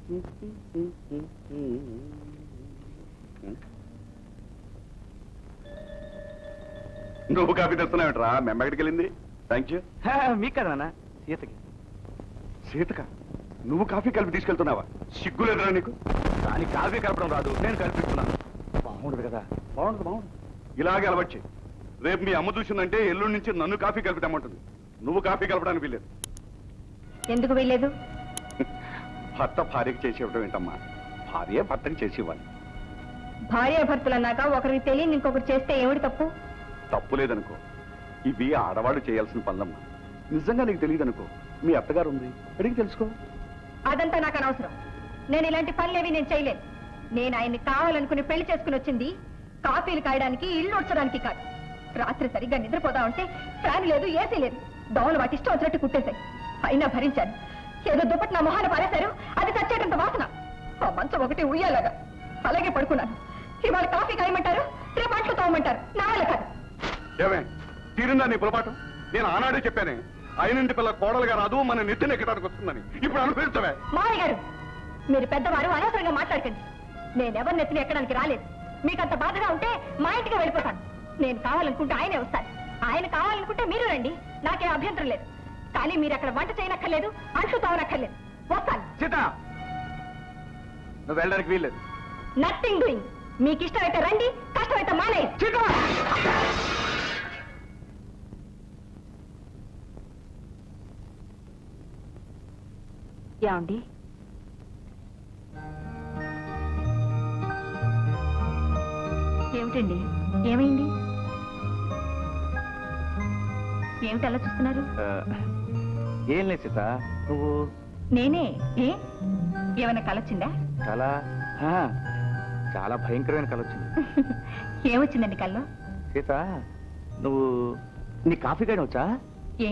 నువ్వు కాఫీ తెస్తున్నావుట్రా మేము ఎక్కడికి వెళ్ళింది? Thank you. మీకు కదా నాన్న, సీతకి. సీతక నువ్వు కాఫీ కలిపి తీసుకెళ్తున్నావా? సిగ్గులేదురా నీకు? దానికి కాఫీ కలపడం రాదు, నేను కల్పిస్తున్నాను. బాగుండదు కదా? బాగుండదు బాగుండదు. ఇలాగే అలవాటు. రేపు మీ అమ్మ చూసిందంటే ఎల్లుండి నుంచి నన్ను కాఫీ కలిపి తెమ్మంటుంది. నువ్వు కాఫీ కలపడానికి వీల్లేదు. ఎందుకు వీల్లేదు? భర్త భార్యకి చేసి ఇవ్వడం ఏంటమ్మా? భార్య భర్తకి చేసి ఇవ్వాలి. భార్యాభర్తలు అన్నాక ఒకరికి తెలియని ఇంకొకరు చేస్తే ఏమిటి తప్పు? తప్పు లేదనుకో. ఇవి ఆడవాళ్ళు చేయాల్సిన పనులమ్మా. నిజంగా నీకు తెలియదు అనుకో, మీ అత్తగారు ఉంది, అడిగి తెలుసుకో. అదంతా నాకు అనవసరం. నేను ఇలాంటి పనులేవి నేను చేయలేదు. నేను ఆయన్ని కావాలనుకుని పెళ్లి చేసుకుని వచ్చింది కాఫీలు కాయడానికి, ఇల్లు ఉడ్చడానికి కాదు. రాత్రి సరిగ్గా నిద్రపోదా ఉంటే ఫ్యాన్ లేదు, ఏసీ లేదు. దోమలు వాటి ఇష్టం వచ్చినట్టు కుట్టేశాయి. అయినా భరించాను. ఏదో దుప్పటి నా మొహాన పారేశారు, అది చచ్చేటంత వాసన. ఆ మంచం ఒకటి ఉయ్యాలాగా అలాగే పడుకున్నాను. ఇవాళ కాఫీ కాయమంటారు, రేపు అంట్లు తోమంటారు. నా వల్ల కాదు. ఏమే తీరిందా నీ పొరపాటు? నేను ఆనాడే చెప్పానే, అయినంటి పిల్ల కోడలుగా రాదు, మన నెత్తిన ఎక్కడానికి వస్తుందని. ఇప్పుడు అనుభవిస్తావే? మావయ్య గారు, మీరు పెద్దవారు, అనవసరంగా మాట్లాడకండి. నేనెవరి నెత్తిన ఎక్కడానికి రాలేదు. మీకంత బాధగా ఉంటే మా ఇంటికి వెళ్ళిపోతాను. నేను కావాలనుకుంటే ఆయనే వస్తాను, ఆయన కావాలనుకుంటే మీరు రండి. నాకేం అభ్యంతరం లేదు. కానీ మీరు అక్కడ వంట చేయనక్కర్లేదు, అంట్లు తావనక్కర్లేదు. వస్తాను. సీత, నువ్వు వెళ్ళడానికి వీల్లేదు. Nothing doing. మీకు ఇష్టమైతే రండి, కష్టమైతే మానేయండి. ఏమండి, ఏమిటండి, ఏమైంది? ఏమిటి అలా చూస్తున్నారు? ఏం లేదు సీత, నువ్వు. నేనే. ఏమైనా కలొచ్చిందా? చాలా చాలా భయంకరమైన కళ వచ్చింది. ఏమొచ్చిందండి కల్లో? సీత, నువ్వు నీ కాఫీ కాయడం వచ్చా? ఏ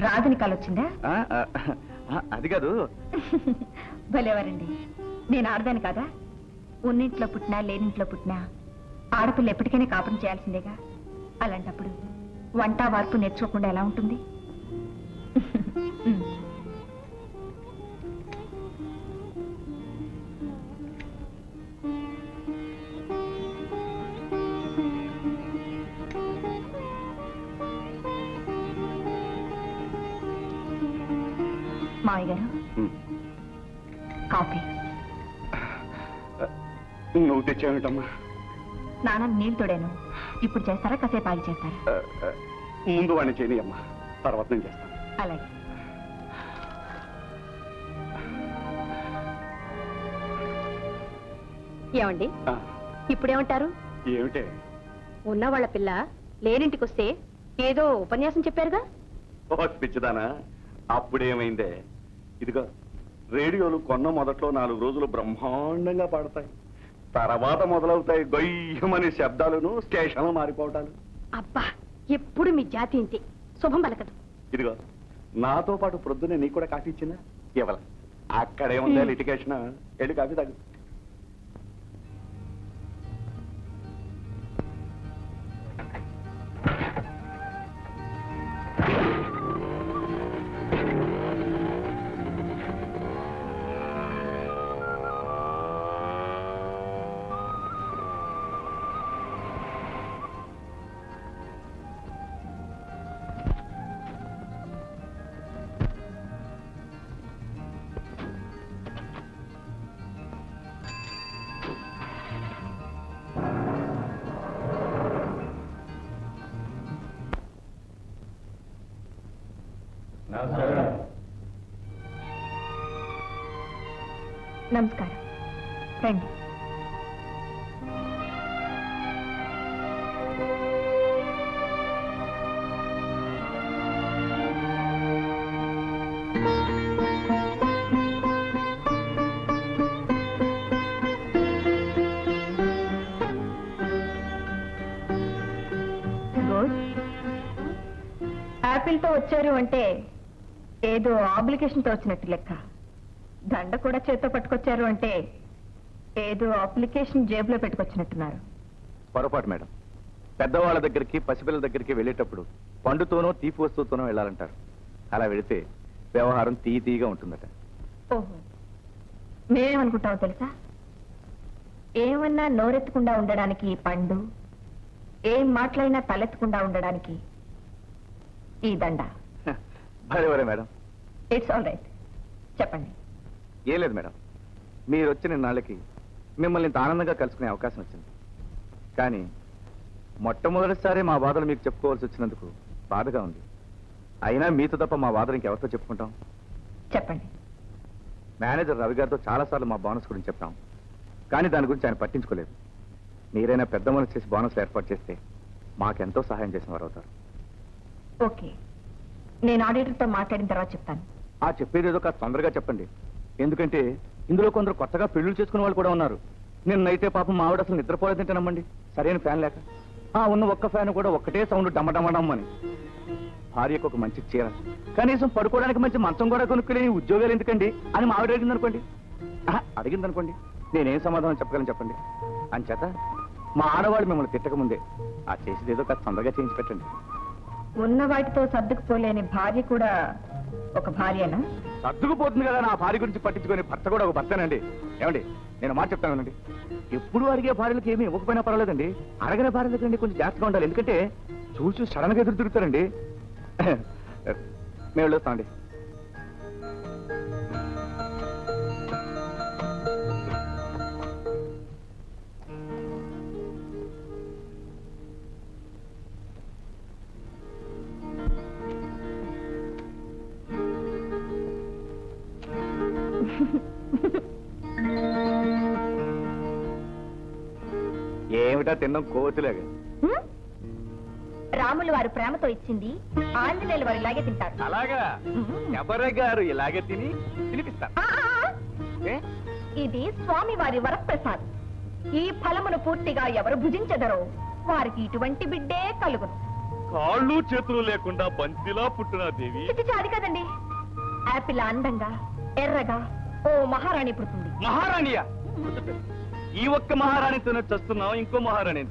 రాజుని కలొచ్చిందా? అది కాదు. భలేవారండి, నేను ఆడదాను కదా. ఉన్నింట్లో పుట్టినా లేనింట్లో పుట్టినా ఆడపిల్ల ఎప్పటికైనా కాపురం చేయాల్సిందేగా. అలాంటప్పుడు వంట వార్పు నేర్చుకోకుండా ఎలా ఉంటుంది? మావయ్య గారు, కాఫీ. నువ్వు తెచ్చావేంటమ్మా? స్నానం నీళ్ళు తోడాను. ఇప్పుడు చేస్తారా, కాసేపు ఆగి చేస్తారా? ముందు వాడిని చేయని అమ్మా, తర్వాత నేను చేస్తాను. అలాగే. ఏమండి, ఇప్పుడేమంటారు? ఏమిటే? ఉన్న వాళ్ళ పిల్ల లేనింటికి వస్తే ఏదో ఉపన్యాసం చెప్పారుగా. పిచ్చిదానా, అప్పుడేమైందే? ఇదిగో రేడియోలు కొన్న మొదట్లో 4 రోజులు బ్రహ్మాండంగా పాడతాయి. తర్వాత మొదలవుతాయి గొయ్యమనే శబ్దాలను, స్టేషన్లు మారిపోవటాలు. అబ్బా, ఎప్పుడు మీ జాతి ఇంతే, శుభం పలకదు. ఇదిగో నాతో పాటు ప్రొద్దునే నీకు కూడా కాఫీ ఇచ్చిందా? ఇవ్వాల. అక్కడేముందా లిటిగేషన్? వెళ్ళి కాఫీ తాగు. నమస్కారం. రండి. గుడ్. యాపిల్తో వచ్చారు అంటే ఏదో అప్లికేషన్తో వచ్చినట్టు లెక్క. దండ కూడా చేత్తో పట్టుకొచ్చారు అంటే ఏదో అప్లికేషన్ జేబులో పెట్టుకొచ్చినట్టున్నారు. పొరపాటు మేడం. పెద్దవాళ్ళ దగ్గరికి, పసిపిల్లల దగ్గరికి వెళ్ళేటప్పుడు పండుతోనో తీపి వస్తువుతోనో వెళ్ళాలంటారు. అలా వెళితే వ్యవహారం తీయగా ఉంటుందట. ఓహో, మేమేమనుకుంటామో తెలుసా? ఏమన్నా నోరెత్తకుండా ఉండడానికి ఈ పండు, ఏం మాట్లాడినా తలెత్తకుండా ఉండడానికి ఈ దండ. భలే భలే మేడం. It's all right. చెప్పండి. ఏం లేదు మేడం, మీరు వచ్చిన నాళ్ళకి మిమ్మల్ని ఇంత ఆనందంగా కలుసుకునే అవకాశం వచ్చింది. కానీ మొట్టమొదటిసారి మా బాధలు మీకు చెప్పుకోవాల్సి వచ్చినందుకు బాధగా ఉంది. అయినా మీతో తప్ప మా బాధలు ఇంకెవరితో చెప్పుకుంటాం? చెప్పండి. మేనేజర్ రవి గారితో చాలాసార్లు మా బోనస్ గురించి చెప్పాం, కానీ దాని గురించి ఆయన పట్టించుకోలేదు. మీరైనా పెద్ద మనసు చేసి బోనస్లు ఏర్పాటు చేస్తే మాకెంతో సహాయం చేసిన వారు అవుతారు. ఓకే, నేను ఆడిటర్తో మాట్లాడిన తర్వాత చెప్తాను. ఆ చెప్పేది ఏదో కాస్త తొందరగా చెప్పండి. ఎందుకంటే ఇందులో కొందరు కొత్తగా పెళ్లిళ్ళు చేసుకునే వాళ్ళు కూడా ఉన్నారు. నిన్నైతే పాపం మా ఆవిడ అసలు నిద్రపోలేదంటే నమ్మండి, సరైన ఫ్యాన్ లేక. ఉన్న ఒక్క ఫ్యాన్ కూడా ఒక్కటే సౌండ్ డమ్మడమ్మడమ్మని. భార్యకు ఒక మంచి చీర, కనీసం పడుకోవడానికి మంచి మంచం కూడా కొనుక్కులేని ఉద్యోగాలు ఎందుకండి అని మా ఆవిడ అడిగిందనుకోండి. అడిగిందనుకోండి, నేనేం సమాధానం చెప్పగలను చెప్పండి? అంచేత మా ఆడవాళ్ళు మిమ్మల్ని తిట్టకముందే ఆ చేసేది ఏదో కాస్త తొందరగా చేయించి పెట్టండి. ఉన్న వాటితో సర్దుకుపోలేని భార్య కూడా ఒక భార్యనా? సర్దుకుపోతుంది కదా, నా భార్య గురించి పట్టించుకునే భర్త కూడా ఒక భర్తనండి. ఏమండి, నేను మాట చెప్తానండి, ఎప్పుడు అడిగే భార్యలకు ఏమీ ఇవ్వకపోయినా పర్వాలేదండి, అడగని భార్యలకండి కొంచెం జాగ్రత్తగా ఉండాలి. ఎందుకంటే చూసి సడన్ గా ఎదురు తిరుగుతారండి. మేము వెళ్ళొస్తామండి. ఏమిటా తిన్నాం కోతులేగా? రాములు వారు ప్రేమతో ఇచ్చింది, ఆంజనేయులు వారు ఇలాగే తింటారు. అలాగా? ఎవరి గారు ఇలాగే తినిపిస్తారు. ఇది స్వామి వారి వరప్రసాద్. ఈ ఫలమును పూర్తిగా ఎవరు భుజించదరో వారికి ఇటువంటి బిడ్డే కలుగును. కాళ్ళు చేతులు లేకుండా బంతిలా పుట్టిన దేవి. అది కదండి, యాపిల్ అందంగా ఎర్రగా ఓ మహారాణి పుడుతుంది. మహారాణియా? ఈ ఒక్క మహారాణితోనే చస్తున్నావు, ఇంకో మహారాణి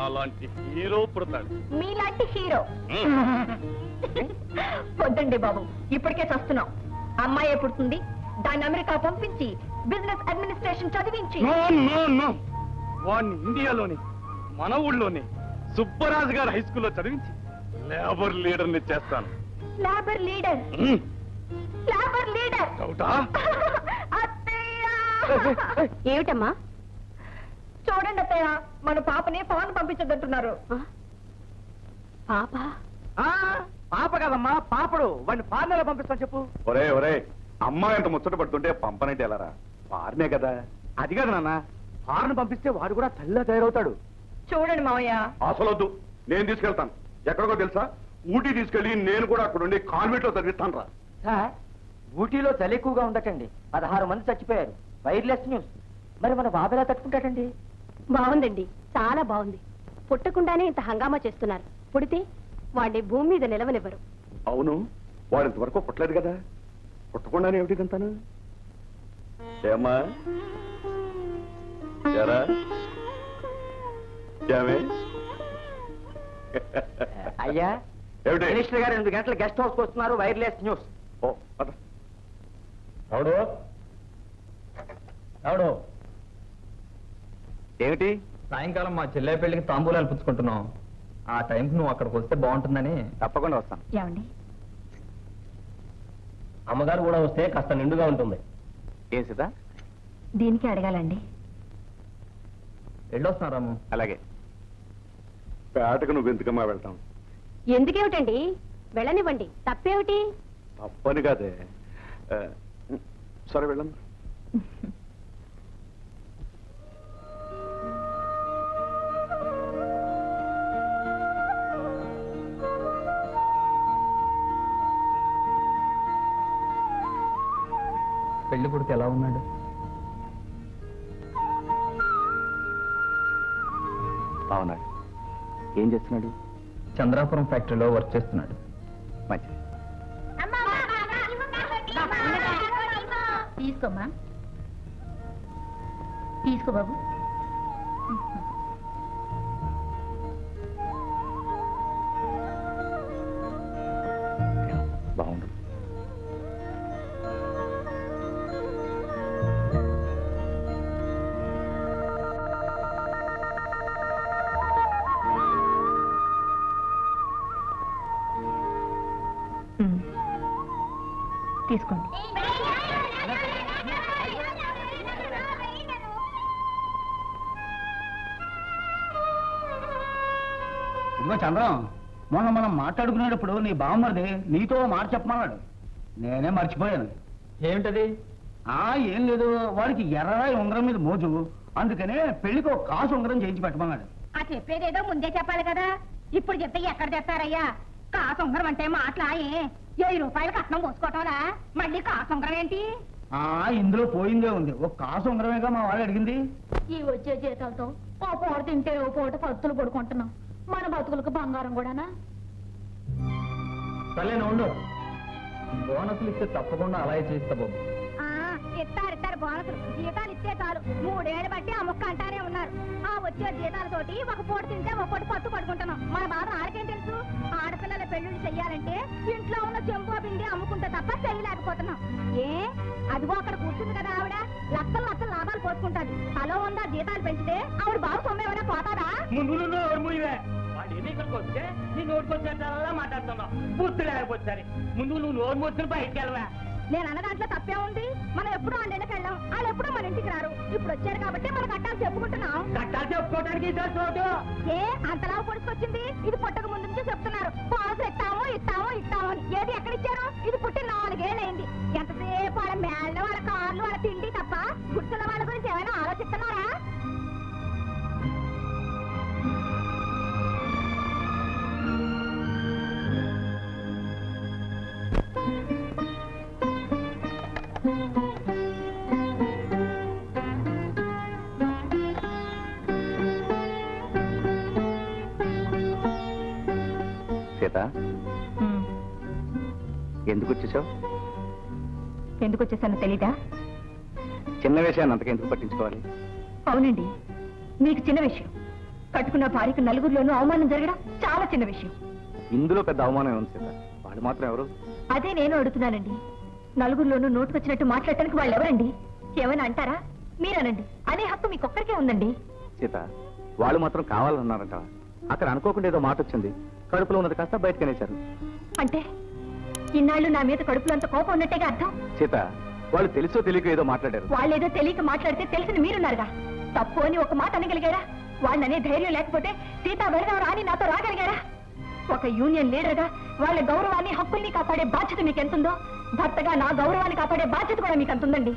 అలాంటి హీరో పుడతాడు. మీలాంటి హీరో వద్దండి బాబు, ఇప్పటికే చస్తున్నాం. అమ్మాయే పుడుతుంది, దాన్ని అమెరికా పంపించి బిజినెస్ అడ్మినిస్ట్రేషన్ చదివించి. వాడిని ఇండియాలోని మన ఊళ్ళోని సుబ్బరాజు గారు హై స్కూల్లో చదివించి లేబర్ లీడర్ ని చేస్తాను. Labour leader? Labour leader? ఏమిటమ్మా? చూడండి అత్తయ్య, మన పాపని పవన్ పంపించదంటున్నారు. పాప? పాప కదమ్మా, పాపడు. వాడిని ఫారెన్ పంపిస్తాను చెప్పు. ఒరే ఒరే, అమ్మ ఎంత ముచ్చట పడుతుంటే పంపనంటే ఎలారా? ఫారెనే కదా. అది కాదు నాన్న, ఫారెన్ పంపిస్తే వాడు కూడా తల్లిలా తయారవుతాడు. చూడండి మావయ్య. అసలొద్దు, నేను తీసుకెళ్తాను. ఎక్కడికో తెలుసా? ఊటీ తీసుకెళ్లి నేను కూడా అక్కడుండి కాన్వెంట్ లో చదివిస్తాను రా. సార్, ఊటీలో చలి ఎక్కువగా ఉండటండి, 16 మంది చచ్చిపోయారు. Wireless news. మరి మన బాబు ఎలా తట్టుకుంటాడండి? బాగుందండి, చాలా బాగుంది. పుట్టకుండానే ఇంత హంగామా చేస్తున్నారు. పుడితే వాడిని భూమి మీద నిలవనివ్వరు. అవును, వాడు ఇంతవరకు పుట్టలేదు కదా, పుట్టకుండానే ఏమిటి ఇదంతాను? ఏమ్మా ఎరా ఏమే? అయ్యా, ఏమిటి? మినిస్టర్ గారు 2 గంటల గెస్ట్ హౌస్ వస్తున్నారు. Wireless news. ఓ అద. అవును అవును. ఏమిటి? సాయంకాలం మా చెల్లె పెళ్లికి తాంబూలాలు పుచ్చుకుంటున్నాం. ఆ టైంకి నువ్వు అక్కడికి వస్తే బాగుంటుందని. తప్పకుండా వస్తాను. ఏమండి, అమ్మగారు కూడా వస్తే కాస్త నిండుగా ఉంటుంది. ఏం సీత? దీనికి అడగాలండి. వెళ్ళొస్తాను రాము. అలాగే. పేటకు నువ్వు ఎందుకమ్మా వెళ్తాం? ఎందుకేమిటండి, వెళ్ళనివ్వండి, తప్పేమిటి? తప్పని కాదే. సరే వెళ్ళమ్మా. పెళ్లి కొడుకు ఎలా ఉన్నాడు? బాగున్నాడు. ఏం చేస్తున్నాడు? చంద్రాపురం ఫ్యాక్టరీలో వర్క్ చేస్తున్నాడు. మంచిది. తీసుకోమ్మా, తీసుకో బాబు. బాగుండు. తీసుకోండి. ఇదిగో చంద్రం, మొన్న మనం మాట్లాడుకునేటప్పుడు నీ బామ్మది నీతో మాట చెప్పమన్నాడు. నేనే మర్చిపోయాను. ఏమిటది? ఏం లేదు, వాడికి ఎర్రరాయి ఉంగరం మీద మోజు, అందుకనే పెళ్లికి ఒక కాసు ఉంగరం చేయించి పెట్టమన్నాడు. ఆ చెప్పేదేదో ముందే చెప్పాలి కదా, ఇప్పుడు చెప్తే ఎక్కడ తెస్తారయ్యా? కాసొంగరం అంటే మాట్లాయే 1000 రూపాయలు కట్నం పోసుకోవటంలా మళ్ళీ కాసొంగరం ఏంటి? ఇందులో పోయిందే ఉంది, ఒక కాసు ఉంగరమేగా మా వాళ్ళు అడిగింది. ఈ వచ్చే జీతాలతో ఓ పూట తింటే ఓ పూట పత్తులు పడుకుంటున్నాం, మన బతుకులకు బంగారం కూడానా? సర్లేనా ఉండు, బోనస్లు ఇస్తే తప్పకుండా అలాగే చేస్తా బాబు. ఇస్తారు బోనసులు, జీతాలు ఇస్తే చాలు 3 ఏళ్ళు బట్టి ఆ ముక్క అంటానే ఉన్నారు. ఆ వచ్చే జీతాలతోటి ఒక పూట తింటే ఒక పూట పత్తు పడుకుంటున్నాం. మన బాధ ఆడికేం తెలుసు? ఆడపిల్లల పెళ్లిళ్ళు చెయ్యాలంటే ఇంట్లో ఉన్న చెంబు బిండి అమ్ముకుంటే తప్ప చేయలేకపోతున్నాం. అదిగో అక్కడ కూర్చుంది కదా ఆవిడ, లక్షలు లక్షలు లాభాలు పోసుకుంటాది. తలో ఉందా జీతాలు పెంచితే ఆవిడ బాబు సొమ్మ ఏమైనా పోతాదా? వాడు ఎన్నికలకు వస్తే నీ నోటుకొచ్చేలా మాట్లాడుతున్నావు. పూర్తి లేకపోతే ముందు నువ్వు నోరు మూసుకుని బయటికి వెళ్ళవా? నేను అన్న దాంట్లో తప్పే ఉంది. మనం ఎప్పుడు వాళ్ళ ఇంటికి వెళ్ళాం, వాళ్ళు ఎప్పుడూ మన ఇంటికి రారు. ఇప్పుడు వచ్చారు కాబట్టి మన కట్టాలు చెప్పుకుంటున్నాం. కట్టాలు చెప్పుకోవడానికి చోటు అంతలా పొడుచుకొచ్చింది? ఇది పుట్టక ముందు నుంచి చెప్తున్నారు, పాలసీ ఇస్తాము ఇస్తాము ఇస్తాము అని. ఏది ఎక్కడిచ్చారు? ఇది పుట్టి 4 ఏళ్ళైంది. ఎంతసేపు వాళ్ళ మేళ్ళు, వాళ్ళ కార్లు, వాళ్ళ తిండి తప్ప గుర్తుల వాళ్ళ గురించి ఏమైనా ఆలోచిస్తున్నారా? సీత, ఎందుకు వచ్చేసావు? ఎందుకు వచ్చేసానో తెలీదా? చిన్న విషయాన్ని అంతకెందుకు పట్టించుకోవాలి? అవునండి, మీకు చిన్న విషయం. కట్టుకున్న భార్యకు నలుగురిలోనూ అవమానం జరగడం చాలా చిన్న విషయం. ఇందులో పెద్ద అవమానం ఉంది సీత. వాళ్ళు మాత్రం ఎవరు? అదే నేను అడుగుతున్నానండి. నలుగురిలోనూ నోటుకొచ్చినట్టు మాట్లాడటానికి వాళ్ళు ఎవరండి? ఏమైనా అంటారా? మీరనండి, అనే హక్కు మీకొక్కరికే ఉందండి. సీత, వాళ్ళు మాత్రం కావాలన్నారంట. అక్కడ అనుకోకుండా ఏదో మాట వచ్చింది, కడుపులో ఉన్నది కాస్త బయటకు అనేశారు. అంటే ఇన్నాళ్ళు నా మీద కడుపులో అంత కోపం ఉన్నట్టేగా అర్థం? సీత, వాళ్ళు తెలుసో తెలియక ఏదో మాట్లాడారు. వాళ్ళేదో తెలియక మాట్లాడితే తెలిసిన మీరున్నారుగా. తప్పు అని ఒక మాట అనగలిగారా? వాళ్ళనే ధైర్యం లేకపోతే సీతా వెళదాం రాని నాతో రాగలిగారా? ఒక యూనియన్ లీడర్గా వాళ్ళ గౌరవాన్ని, హక్కుల్ని కాపాడే బాధ్యత మీకెంతుందో, భర్తగా నా గౌరవాన్ని కాపాడే బాధ్యత కూడా మీకు అంతుందండి.